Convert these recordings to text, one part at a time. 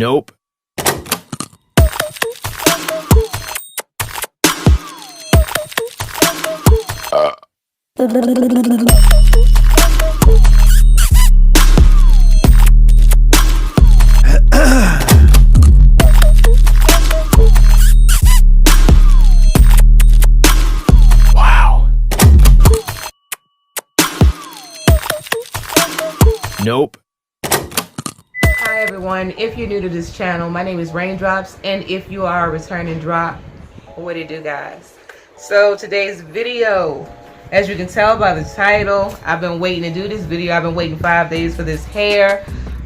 Nope. Wow. Nope. Hi everyone, if you're new to this channel, my name is Raindrops, and if you are a returning drop, what it do, guys? So today's video, as you can tell by the title, I've been waiting to do this video. I've been waiting 5 days for this hair.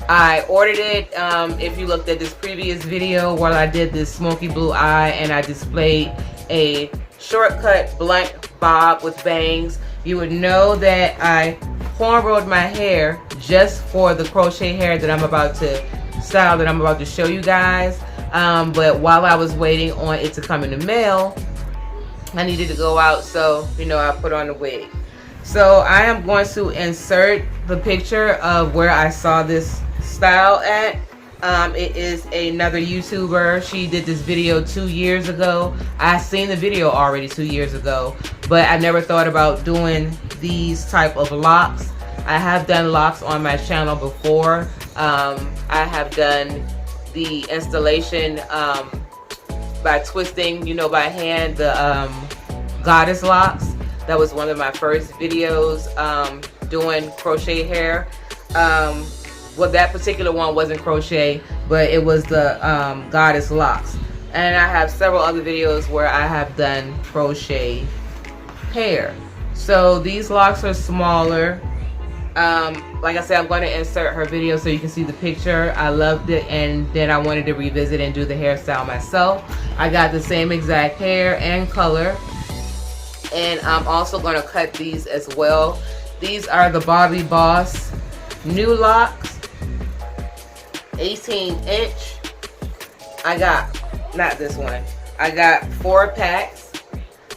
I ordered it. If you looked at this previous video where I did this smoky blue eye and I displayed a shortcut blunt bob with bangs, you would know that I cornrowed my hair just for the crochet hair that I'm about to style, that I'm about to show you guys. But while I was waiting on it to come in the mail, I needed to go out, so you know, I put on the wig. So I am going to insert the picture of where I saw this style at. It is another YouTuber. She did this video 2 years ago. I seen the video already 2 years ago, but I never thought about doing these type of locks. I have done locks on my channel before. I have done the installation by twisting, you know, by hand, the goddess locks. That was one of my first videos doing crochet hair. Well, that particular one wasn't crochet, but it was the goddess locks. And I have several other videos where I have done crochet hair. So these locks are smaller. Like I said, I'm going to insert her video so you can see the picture. I loved it, and then I wanted to revisit and do the hairstyle myself. I got the same exact hair and color, and I'm also going to cut these as well. These are the Bobbi Boss Nu Locs, 18-inch. I got, not this one, I got 4 packs.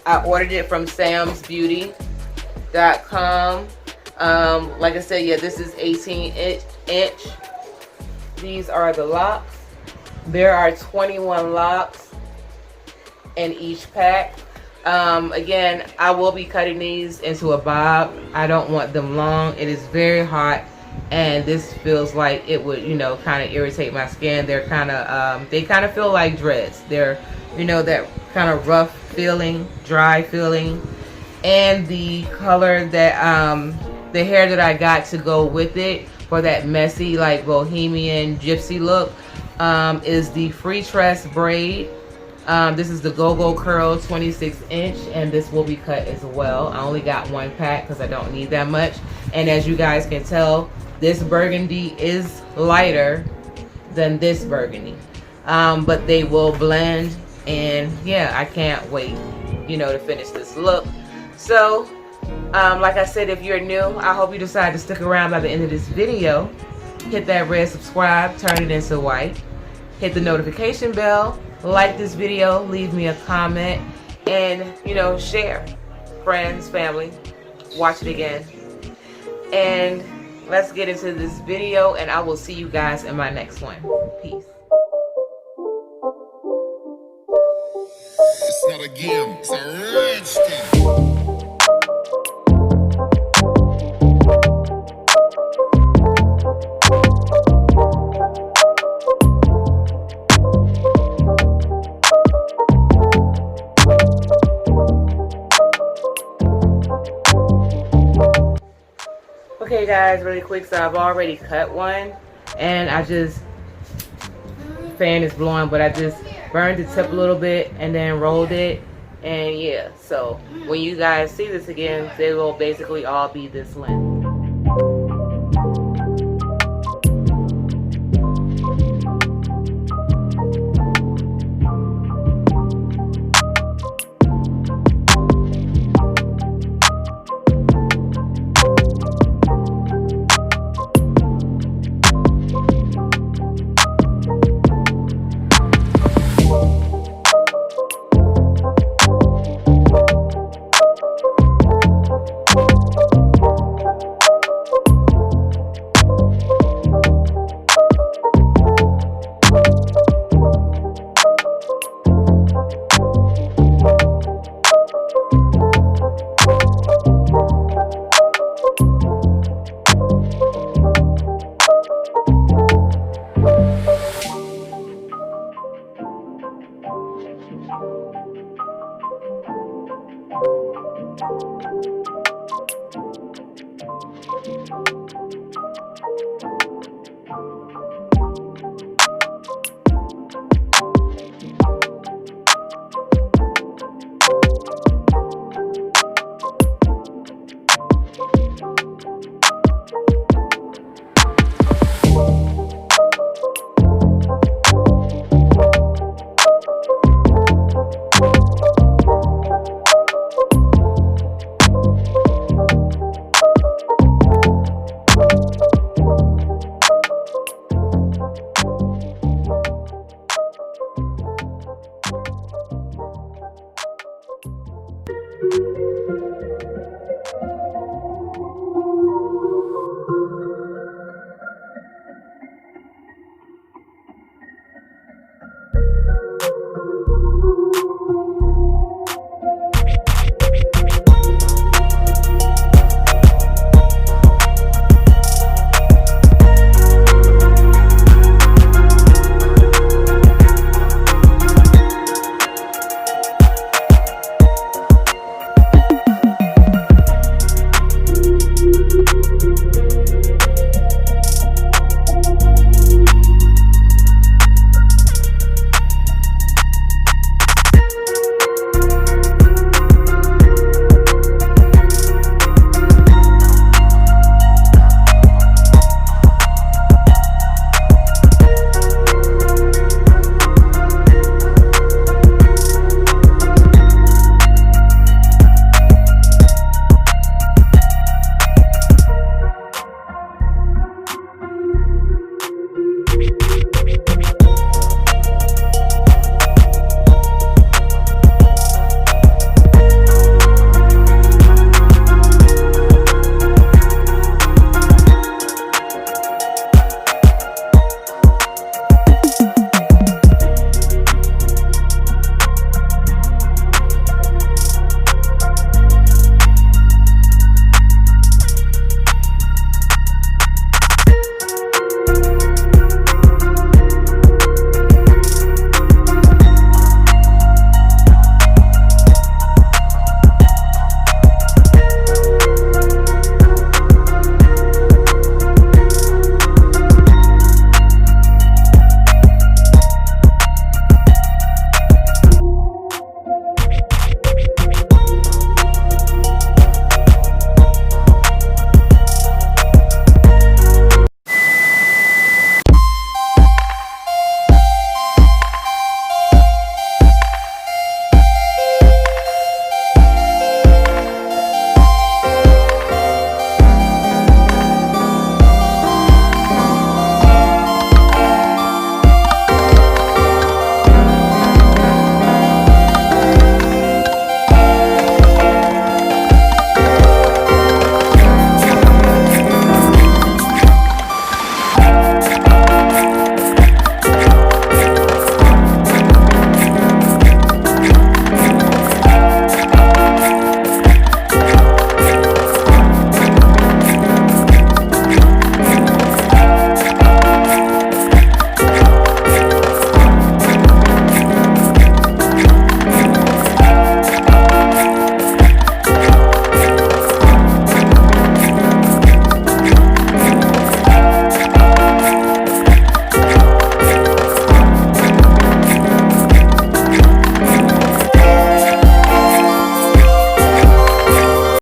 I ordered it from SamsBeauty.com. Like I said, yeah, this is 18-inch. These are the locks. There are 21 locks in each pack. Again, I will be cutting these into a bob. I don't want them long. It is very hot, and this feels like it would, you know, kind of irritate my skin. They're kind of, they kind of feel like dreads. They're, you know, that kind of rough feeling, dry feeling. And the color that, the hair that I got to go with it for that messy, like bohemian gypsy look, is the Freetress braid. This is the Gogo Curl 26-inch, and this will be cut as well. I only got 1 pack because I don't need that much. And as you guys can tell, this burgundy is lighter than this burgundy. But they will blend, and yeah, I can't wait, you know, to finish this look. So, like I said, if you're new, I hope you decide to stick around by the end of this video. Hit that red subscribe, turn it into white. Hit the notification bell, like this video, leave me a comment, and, you know, share. Friends, family, watch it again. And let's get into this video, and I will see you guys in my next one. Peace. It's not a game, it's a rich thing. Okay guys, really quick, so I've already cut one, and I just, fan is blowing, but I just burned the tip a little bit and then rolled it, and yeah, so when you guys see this again, they will basically all be this length.